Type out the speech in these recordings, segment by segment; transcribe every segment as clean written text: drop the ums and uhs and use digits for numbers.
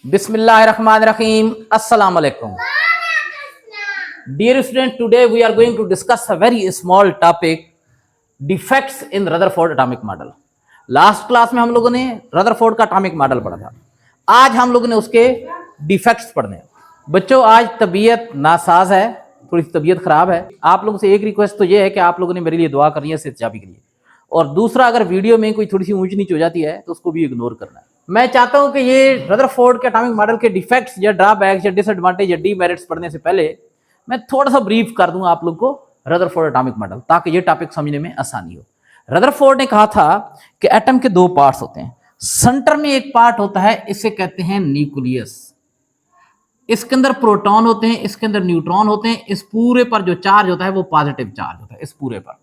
Bismillahirrahmanirrahim. Assalamu alaikum. Dear student, today we are going to discuss a very small topic, defects in Rutherford atomic model. Last class में हम लोगों ने Rutherford का atomic model पढ़ा था। आज हम लोगों ने उसके डिफेक्ट्स पढ़ने हैं। बच्चों, आज तबीयत नासाज है, थोड़ी सी तबीयत खराब है। आप लोगों से एक रिक्वेस्ट तो ये है कि आप लोगों ने मेरे लिए दुआ करनी है सेहतयाबी के लिए, और दूसरा, अगर वीडियो में कोई थोड़ी सी ऊंच नीच हो जाती है तो उसको भी इग्नोर करना है। मैं चाहता हूं कि ये रदरफोर्ड के एटॉमिक मॉडल के डिफेक्ट्स या ड्रॉबैक्स या डिसएडवांटेज या डीमेरिट्स पढ़ने से पहले मैं थोड़ा सा ब्रीफ कर दूं आप लोग को रदरफोर्ड एटॉमिक मॉडल, ताकि ये टॉपिक समझने में आसानी हो। रदरफोर्ड ने कहा था कि एटम के दो पार्ट्स होते हैं। सेंटर में एक पार्ट होता है, इसे कहते हैं न्यूक्लियस। इसके अंदर प्रोटॉन होते हैं, इसके अंदर न्यूट्रॉन होते हैं। इस पूरे पर जो चार्ज होता है वो पॉजिटिव चार्ज होता है, इस पूरे पर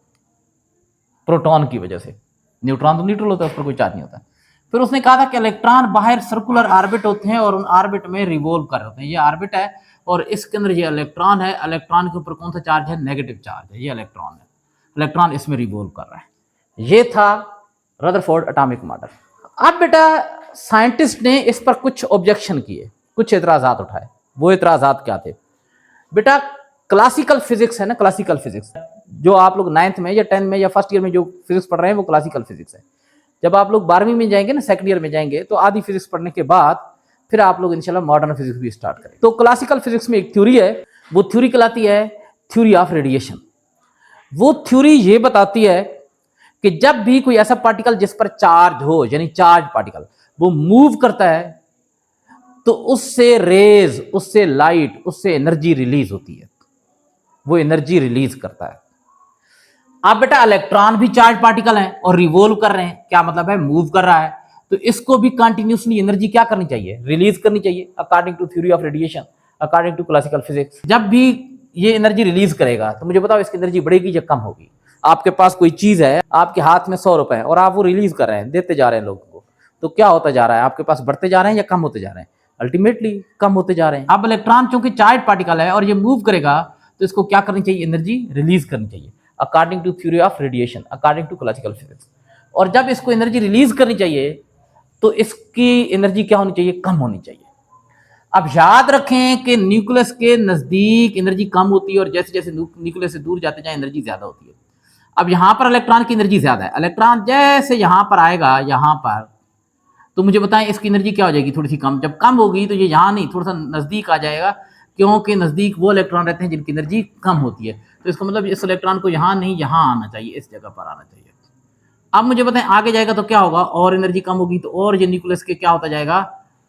प्रोटॉन की वजह से। न्यूट्रॉन तो न्यूट्रल होता है, उस पर कोई चार्ज नहीं होता। फिर उसने कहा था कि इलेक्ट्रॉन बाहर सर्कुलर ऑर्बिट होते हैं और उन ऑर्बिट में रिवॉल्व कर रहे होते हैं। ये ऑर्बिट है और इसके अंदर ये इलेक्ट्रॉन है। इलेक्ट्रॉन के ऊपर कौन सा चार्ज है? नेगेटिव चार्ज है। ये इलेक्ट्रॉन है, इलेक्ट्रॉन इसमें रिवॉल्व कर रहा है। ये था रदरफोर्ड एटॉमिक मॉडल। अब बेटा साइंटिस्ट ने इस पर कुछ ऑब्जेक्शन किए, कुछ एतराजात उठाए। वो एतराजात क्या थे? बेटा क्लासिकल फिजिक्स है ना, क्लासिकल फिजिक्स जो आप लोग 9th में या 10th में या फर्स्ट ईयर में जो फिजिक्स पढ़ रहे हैं वो क्लासिकल फिजिक्स है। जब आप लोग 12वीं में जाएंगे ना, सेकंड ईयर में जाएंगे, तो आधी फिजिक्स पढ़ने के बाद फिर आप लोग इंशाल्लाह मॉडर्न फिजिक्स भी स्टार्ट करें। तो क्लासिकल फिजिक्स में एक थ्योरी है, वो थ्योरी कहलाती है थ्योरी ऑफ रेडिएशन। वो थ्योरी ये बताती है कि जब भी कोई ऐसा पार्टिकल जिस पर चार्ज हो, यानी चार्ज पार्टिकल, वो मूव करता है तो उससे रेज, उससे लाइट, उससे एनर्जी रिलीज होती है। वो एनर्जी रिलीज करता है। अब बेटा इलेक्ट्रॉन भी चार्ज पार्टिकल है और रिवॉल्व कर रहे हैं। क्या मतलब है? मूव कर रहा है। तो इसको भी कंटिन्यूसली एनर्जी क्या करनी चाहिए? रिलीज करनी चाहिए, according to theory of radiation, according to classical physics. जब भी ये एनर्जी रिलीज करेगा तो मुझे बताओ इसकी एनर्जी बढ़ेगी या कम होगी? आपके पास कोई चीज है, आपके हाथ में 100 रुपए है और आप वो रिलीज कर रहे हैं, देते जा रहे हैं लोगों को, तो क्या होता जा रहा है? आपके पास बढ़ते जा रहे हैं या कम होते जा रहे हैं? अल्टीमेटली कम होते जा रहे हैं। अब इलेक्ट्रॉन चूंकि चार्ज पार्टिकल है और ये मूव करेगा तो इसको क्या करनी चाहिए? एनर्जी रिलीज करनी चाहिए, according to theory of radiation, according to classical physics. और जब इसको एनर्जी रिलीज करनी चाहिए तो इसकी एनर्जी क्या होनी चाहिए? कम होनी चाहिए। अब याद रखें कि न्यूक्लियस के नजदीक एनर्जी कम होती है और जैसे जैसे न्यूक्लियस से दूर जाते जाए एनर्जी ज्यादा होती है। अब यहां पर इलेक्ट्रॉन की एनर्जी ज्यादा है। इलेक्ट्रॉन जैसे यहां पर आएगा, यहां पर, तो मुझे बताएं इसकी एनर्जी क्या हो जाएगी? थोड़ी सी कम। जब कम होगी तो ये यहां नहीं, थोड़ा सा नजदीक आ जाएगा, क्योंकि नजदीक वो इलेक्ट्रॉन रहते हैं जिनकी एनर्जी कम होती है। तो इसका मतलब इस इलेक्ट्रॉन को यहां नहीं, यहां आना चाहिए, इस जगह पर आना चाहिए। अब मुझे बताएं आगे जाएगा तो क्या होगा? और एनर्जी कम होगी तो और ये न्यूक्लियस के क्या होता जाएगा?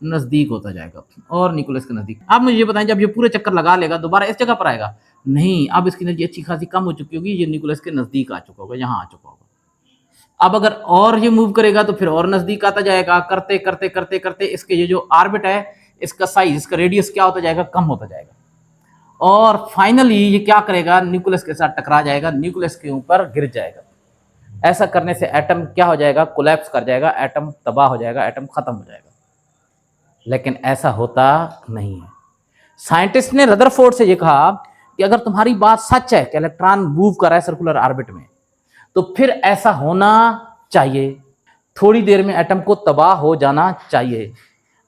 नजदीक होता जाएगा, और न्यूक्लियस के नजदीक। अब मुझे बताएं जब ये पूरे चक्कर लगा लेगा दोबारा इस जगह पर आएगा? नहीं, अब इसकी एनर्जी अच्छी खासी कम हो चुकी होगी, ये न्यूक्लियस के नजदीक आ चुका होगा, यहाँ आ चुका होगा। अब अगर और ये मूव करेगा तो फिर और नजदीक आता जाएगा, करते करते करते करते इसके ये जो ऑर्बिट है, इसका साइज, इसका रेडियस क्या होता जाएगा? कम होता जाएगा। और फाइनली ये क्या करेगा? न्यूक्लियस के साथ टकरा जाएगा, न्यूक्लियस के ऊपर गिर जाएगा। ऐसा करने से एटम क्या हो जाएगा? कोलैप्स कर जाएगा, एटम तबाह हो जाएगा, एटम खत्म हो जाएगा। लेकिन ऐसा होता नहीं है। साइंटिस्ट ने रदरफोर्ड से ये कहा कि अगर तुम्हारी बात सच है कि इलेक्ट्रॉन मूव कर रहा है सर्कुलर ऑर्बिट में, तो फिर ऐसा होना चाहिए, थोड़ी देर में एटम को तबाह हो जाना चाहिए।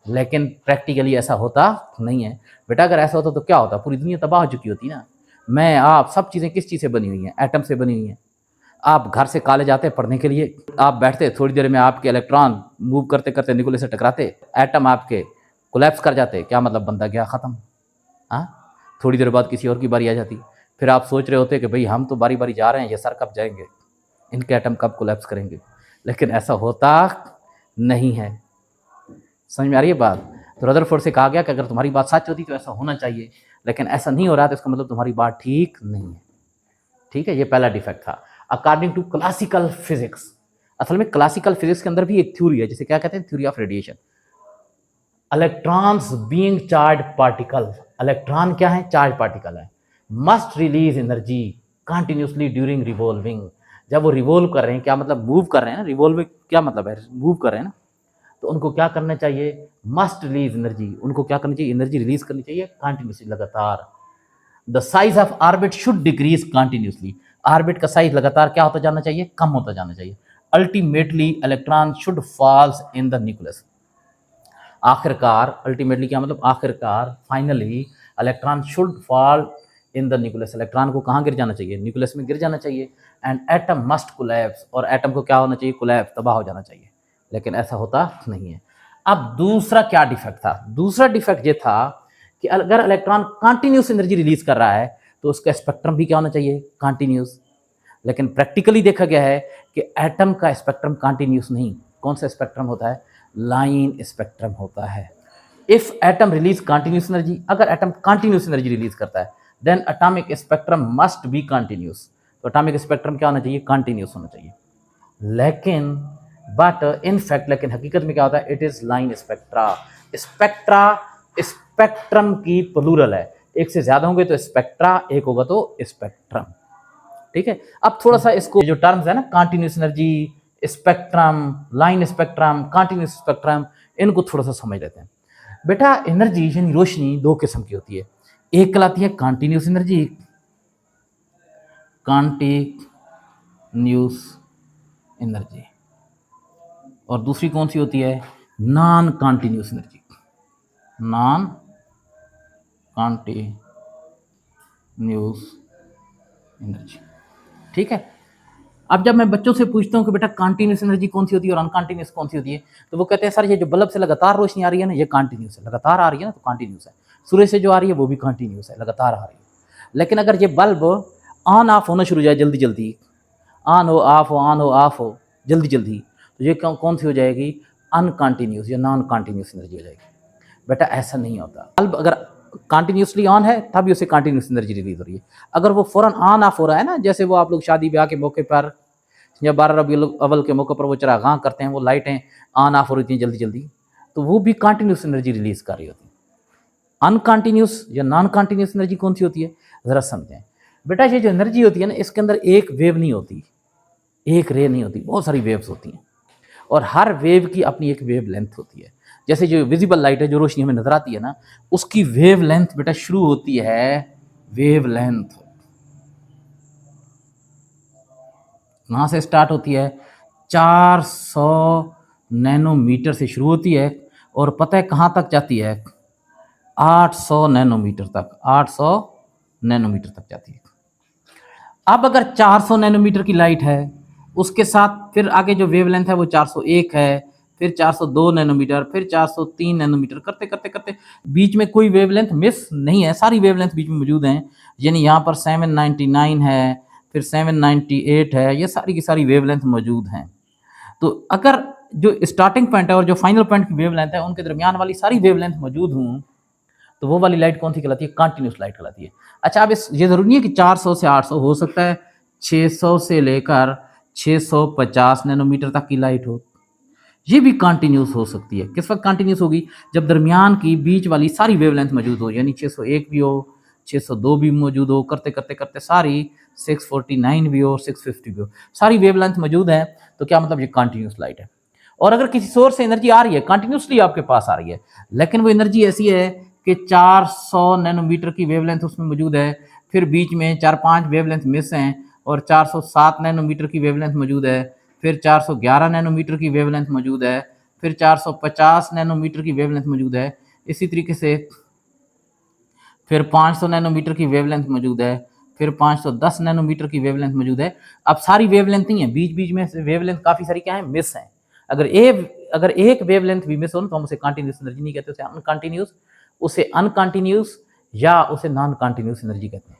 लेकिन प्रैक्टिकली ऐसा होता नहीं है। बेटा अगर ऐसा होता तो क्या होता? पूरी दुनिया तबाह हो चुकी होती ना। मैं, आप, सब चीज़ें किस चीज़ से बनी हुई हैं? एटम से बनी हुई हैं। आप घर से कॉलेज आते पढ़ने के लिए, आप बैठते, थोड़ी देर में आपके इलेक्ट्रॉन मूव करते करते न्यूक्लियस से टकराते, एटम आपके कोलैप्स कर जाते। क्या मतलब? बंदा गया, ख़त्म। हाँ, थोड़ी देर बाद किसी और की बारी आ जाती। फिर आप सोच रहे होते कि भाई हम तो बारी बारी जा रहे हैं, ये सर कब जाएंगे, इनके एटम कब कोलैप्स करेंगे। लेकिन ऐसा होता नहीं है। समझ में आ रही है बात? तो रदरफोर्ड से कहा गया कि अगर तुम्हारी बात सच होती तो ऐसा होना चाहिए, लेकिन ऐसा नहीं हो रहा, तो इसका मतलब तुम्हारी बात ठीक नहीं है। ठीक है, ये पहला डिफेक्ट था अकॉर्डिंग टू क्लासिकल फिजिक्स। असल में क्लासिकल फिजिक्स के अंदर भी एक थ्योरी है जिसे क्या कहते हैं? Theory of radiation. Electrons being charge particle, electron क्या है? चार्ज पार्टिकल है, must release energy continuously during revolving. जब वो रिवॉल्व कर रहे हैं, क्या मतलब? मूव कर रहे हैं ना। रिवॉल्व क्या मतलब है? मूव कर रहे हैं ना, तो उनको क्या करना चाहिए? Must release energy. उनको क्या करनी चाहिए? एनर्जी रिलीज करनी चाहिए कंटिन्यूसली, लगातार। The size of orbit should decrease continuously. Orbit का साइज लगातार क्या होता जाना चाहिए? कम होता जाना चाहिए। Ultimately electron should falls in the nucleus. आखिरकार, अल्टीमेटली क्या मतलब, आखिरकार, finally electron should fall in the nucleus. Electron को कहाँ गिर जाना चाहिए? न्यूक्लियस में गिर जाना चाहिए। एंड एटम मस्ट कोलैप्स, और एटम को क्या होना चाहिए? कोलैप्स, तबाह हो जाना चाहिए। लेकिन ऐसा होता नहीं है। अब दूसरा क्या डिफेक्ट था? दूसरा डिफेक्ट ये था कि अगर इलेक्ट्रॉन कंटिन्यूस एनर्जी रिलीज कर रहा है तो उसका स्पेक्ट्रम भी क्या होना चाहिए? कंटिन्यूस। लेकिन प्रैक्टिकली देखा गया है कि एटम का स्पेक्ट्रम कंटिन्यूस नहीं। कौन सा स्पेक्ट्रम होता है? लाइन स्पेक्ट्रम होता है। If atom release continuous energy, अगर एटम कंटिन्यूस एनर्जी रिलीज करता है, then atomic spectrum must be continuous. तो एटॉमिक स्पेक्ट्रम क्या होना चाहिए? कंटिन्यूस होना चाहिए। लेकिन बट इन फैक्ट, लेकिन हकीकत में क्या होता है? It is line spectra. Spectra spectrum की प्लूरल है, एक से ज्यादा होंगे तो स्पेक्ट्रा, एक होगा तो स्पेक्ट्रम। ठीक है। अब थोड़ा सा इसको जो टर्म्स है ना, continuous energy, spectrum, line spectrum, continuous spectrum, इनको थोड़ा सा समझ लेते हैं। बेटा एनर्जी यानी रोशनी दो किस्म की होती है। एक कहलाती है कंटिन्यूस एनर्जी, कंटिन्यूस एनर्जी, और दूसरी कौन सी होती है? Non continuous energy, non continuous energy. ठीक है। अब जब मैं बच्चों से पूछता हूँ कि बेटा कंटिन्यूस एनर्जी कौन सी होती है और अनकंटिन्यूस कौन सी होती है, तो वो कहते हैं सर ये जो बल्ब से लगातार रोशनी आ रही है ना, ये कंटिन्यूस है, लगातार आ रही है ना, तो कंटिन्यूस है। सूर्य से जो आ रही है वो भी कंटिन्यूस है, लगातार आ रही है। लेकिन अगर ये बल्ब ऑन ऑफ होना शुरू हो जाए जल्दी जल्दी, ऑन हो ऑफ हो, ऑन हो ऑफ हो जल्दी जल्दी, तो ये कौन सी हो जाएगी? अनकंटिन्यूस या नॉन कंटिन्यूस एनर्जी हो जाएगी। बेटा ऐसा नहीं होता। बल्ब अगर कंटिन्यूसली ऑन है तभी उसे कंटिन्यूस एनर्जी रिलीज हो रही है। अगर वो फौरन ऑन ऑफ हो रहा है ना, जैसे वो आप लोग शादी ब्याह के मौके पर या 12 रबीउल अव्वल के मौके पर वो चरागाह करते हैं, वो लाइटें ऑन ऑफ हो रही थी जल्दी जल्दी, तो वो भी कंटिन्यूस एनर्जी रिलीज कर रही होती है। अनकंटिन्यूस या नॉन कंटिन्यूस एनर्जी कौन सी होती है? जरा समझें। बेटा ये जो एनर्जी होती है ना, इसके अंदर एक वेव नहीं होती, एक रे नहीं होती, बहुत सारी वेव्स होती हैं, और हर वेव की अपनी एक वेव लेंथ होती है। जैसे जो विजिबल लाइट है, जो रोशनी हमें नजर आती है ना, उसकी वेव लेंथ बेटा शुरू होती है, वेव लेंथ कहाँ से स्टार्ट होती है? 400 नैनोमीटर से शुरू होती है, और पता है कहाँ तक जाती है? 800 नैनोमीटर तक, 800 नैनोमीटर तक जाती है। अब अगर 400 नैनोमीटर की लाइट है, उसके साथ फिर आगे जो वेवलेंथ है वो 401 है, फिर 402 नैनोमीटर, फिर 403 नैनोमीटर, करते करते करते बीच में कोई वेवलेंथ मिस नहीं है, सारी वेवलेंथ बीच में मौजूद हैं। यानी यहाँ पर 799 है, फिर 798 है, ये सारी की सारी वेवलेंथ मौजूद हैं। तो अगर जो स्टार्टिंग पॉइंट है और जो फाइनल पॉइंट की वेवलेंथ है, उनके दरमियान वाली सारी वेवलेंथ मौजूद हूँ, तो वो वाली लाइट कौन सी कहलाती है? कंटिन्यूस लाइट कहलाती है। अच्छा, अब इस ये ज़रूरी नहीं है कि 400 से 800, हो सकता है 600 से लेकर 650 नैनोमीटर तक की लाइट हो, ये भी कंटिन्यूस हो सकती है। किस वक्त कंटिन्यूस होगी? जब दरमियान की बीच वाली सारी वेवलेंथ मौजूद हो, यानी 601 भी हो, 602 भी मौजूद हो, करते करते करते सारी 649 भी हो और 650 भी हो, सारी वेवलेंथ मौजूद है, तो क्या मतलब? ये कंटिन्यूस लाइट है। और अगर किसी सोर्स से एनर्जी आ रही है, कंटिन्यूसली आपके पास आ रही है, लेकिन वो एनर्जी ऐसी है कि 400 नैनोमीटर की वेवलेंथ उसमें मौजूद है, फिर बीच में 4-5 वेवलेंथ मिस हैं, और 407 नैनोमीटर की वेवलेंथ मौजूद है, फिर 411 नैनोमीटर की वेवलेंथ मौजूद है, फिर 450 नैनोमीटर की वेवलेंथ मौजूद है, इसी तरीके से फिर 500 नैनोमीटर की वेवलेंथ मौजूद है, फिर 510 नैनोमीटर की वेवलेंथ मौजूद है। अब सारी वेवलेंथ नहीं है, बीच बीच में वेवलेंथ काफ़ी सारी क्या है? मिस हैं। अगर एक वेवलेंथ भी मिस हो तो हम उसे कंटिन्यूस एनर्जी नहीं कहते, उसे अनकंटिन्यूस या उसे नॉन कंटिन्यूस एनर्जी कहते हैं।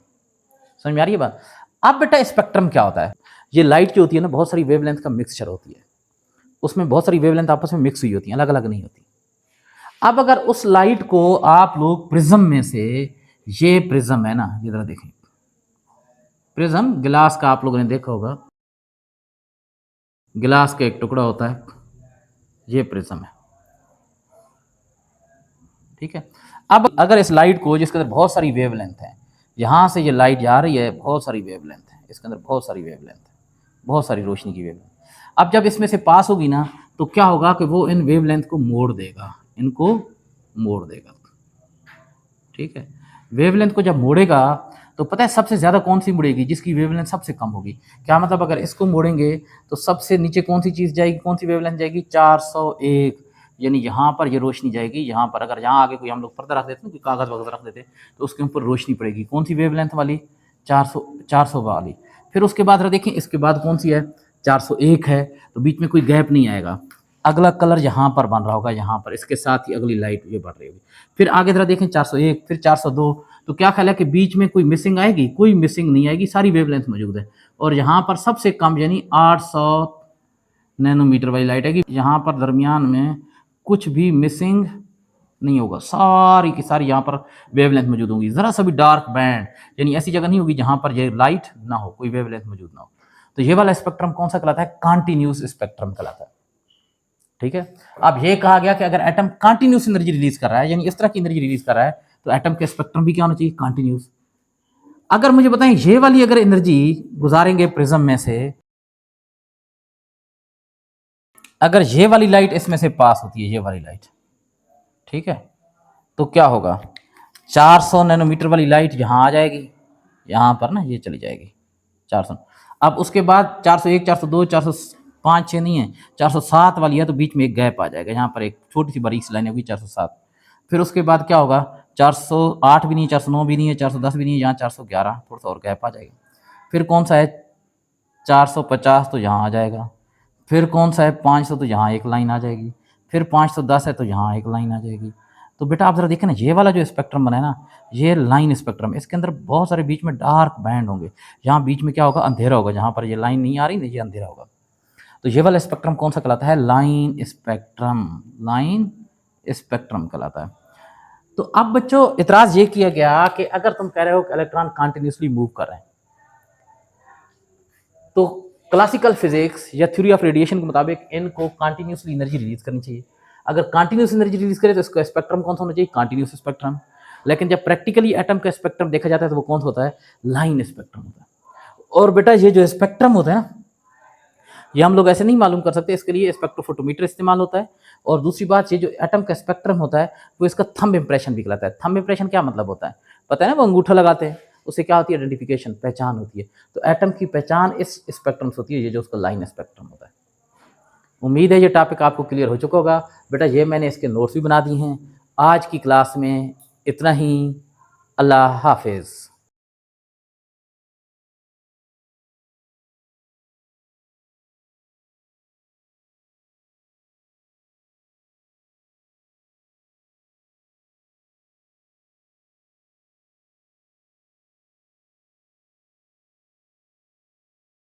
समझ में आ रही है बात? अब बेटा स्पेक्ट्रम क्या होता है? ये लाइट जो होती है ना, बहुत सारी वेवलेंथ का मिक्सचर होती है, उसमें बहुत सारी वेवलेंथ आपस में मिक्स हुई होती हैं, अलग अलग नहीं होती। अब अगर उस लाइट को आप लोग प्रिज्म में से, ये प्रिज्म है ना, ये जरा देखें, प्रिज्म गिलास का आप लोगों ने देखा होगा, गिलास का एक टुकड़ा होता है, ये प्रिज्म है। ठीक है। अब अगर इस लाइट को, जिसके अंदर बहुत सारी वेवलेंथ है, यहाँ से ये लाइट जा रही है, बहुत सारी वेवलेंथ है, इसके अंदर बहुत सारी वेवलेंथ है, बहुत सारी रोशनी की वेवलेंथ। अब जब इसमें से पास होगी ना, तो क्या होगा कि वो इन वेवलेंथ को मोड़ देगा, इनको मोड़ देगा। ठीक है। वेवलेंथ को जब मोड़ेगा तो पता है सबसे ज़्यादा कौन सी मुड़ेगी? जिसकी वेवलेंथ सबसे कम होगी। क्या मतलब? अगर इसको मोड़ेंगे तो सबसे नीचे कौन सी चीज़ जाएगी, कौन सी वेवलेंथ जाएगी? 401, यानी यहाँ पर ये रोशनी जाएगी, यहाँ पर अगर यहाँ आगे कोई हम लोग पर्दा रख देते हैं, कोई कागज़ वगैरह रख देते तो उसके ऊपर रोशनी पड़ेगी। कौन सी वेवलेंथ वाली? 400 वाली। फिर उसके बाद देखें, इसके बाद कौन सी है? 401 है, तो बीच में कोई गैप नहीं आएगा। अगला कलर यहाँ पर बन रहा होगा, यहाँ पर इसके साथ ही अगली लाइट ये बढ़ रही होगी। फिर आगे जरा देखें 401, फिर 402, तो क्या ख्याल है कि बीच में कोई मिसिंग आएगी? कोई मिसिंग नहीं आएगी, सारी वेवलेंथ मौजूद है। और यहाँ पर सबसे कम यानी 800 नैनोमीटर वाली लाइट है कि यहाँ पर दरमियान में कुछ भी मिसिंग नहीं होगा, सारी की सारी यहाँ पर वेवलेंथ मौजूद होंगी। ज़रा सा भी डार्क बैंड यानी ऐसी जगह नहीं होगी जहाँ पर ये लाइट ना हो, कोई वेवलेंथ मौजूद ना हो। तो ये वाला स्पेक्ट्रम कौन सा कहलाता है? कॉन्टिन्यूस स्पेक्ट्रम कहलाता है। ठीक है, अब ये कहा गया कि अगर एटम कॉन्टिन्यूस एनर्जी रिलीज कर रहा है, यानी इस तरह की एनर्जी रिलीज कर रहा है, तो एटम के स्पेक्ट्रम भी क्या होना चाहिए? कॉन्टिन्यूस। अगर मुझे बताएं ये वाली अगर एनर्जी गुजारेंगे प्रिज्म में से, अगर ये वाली लाइट इसमें से पास होती है, ये वाली लाइट, ठीक है, तो क्या होगा? 400 नैनोमीटर वाली लाइट यहाँ आ जाएगी, यहाँ पर ना ये चली जाएगी 400। अब उसके बाद 401, 402, 405, 6 नहीं है, 407 वाली है, तो बीच में एक गैप आ जाएगा, यहाँ पर एक छोटी सी बारीक सी लाइन होगी 407। फिर उसके बाद क्या होगा? 408 भी नहीं है, 409 भी नहीं है, 410 भी नहीं है, यहाँ 411, थोड़ा सा और गैप आ जाएगा। फिर कौन सा है? 450, तो यहाँ आ जाएगा। फिर कौन सा है? 500, तो यहाँ एक लाइन आ जाएगी। फिर 510 है, तो यहाँ एक लाइन आ जाएगी। तो बेटा आप ज़रा देखें ना, ये वाला जो स्पेक्ट्रम बना है ना, ये लाइन स्पेक्ट्रम, इसके अंदर बहुत सारे बीच में डार्क बैंड होंगे। यहाँ बीच में क्या होगा? अंधेरा होगा, जहाँ पर ये लाइन नहीं आ रही ना, ये अंधेरा होगा। तो ये वाला स्पेक्ट्रम कौन सा कहलाता है? Line spectrum. लाइन स्पेक्ट्रम कहलाता है। तो अब बच्चों इतराज़ ये किया गया कि अगर तुम कह रहे हो कि इलेक्ट्रॉन कॉन्टिन्यूसली मूव कर रहे हैं, तो क्लासिकल फिजिक्स या थ्योरी ऑफ रेडिएशन के मुताबिक इनको कॉन्टिन्यूसली एनर्जी रिलीज करनी चाहिए। अगर कॉन्टिन्यूस एनर्जी रिलीज करे तो इसका स्पेक्ट्रम कौन सा होना चाहिए? Continuous spectrum. लेकिन जब प्रैक्टिकली एटम का स्पेक्ट्रम देखा जाता है तो वो कौन सा होता है? लाइन स्पेक्ट्रम होता है। और बेटा ये जो स्पेक्ट्रम होता है ना, ये हम लोग ऐसे नहीं मालूम कर सकते, इसके लिए स्पेक्ट्रोफोटोमीटर इस्तेमाल होता है। और दूसरी बात, ये जो एटम का स्पेक्ट्रम होता है वो इसका थंब इंप्रेशन भी कहलाता है। थंब इंप्रेशन क्या मतलब होता है? पता है ना, वो अंगूठा लगाते हैं, उससे क्या होती है? आइडेंटिफिकेशन, पहचान होती है। तो एटम की पहचान इस स्पेक्ट्रम से होती है, ये जो उसका लाइन स्पेक्ट्रम होता है। उम्मीद है ये टॉपिक आपको क्लियर हो चुका होगा। बेटा ये मैंने इसके नोट्स भी बना दिए हैं। आज की क्लास में इतना ही। अल्लाह हाफिज़।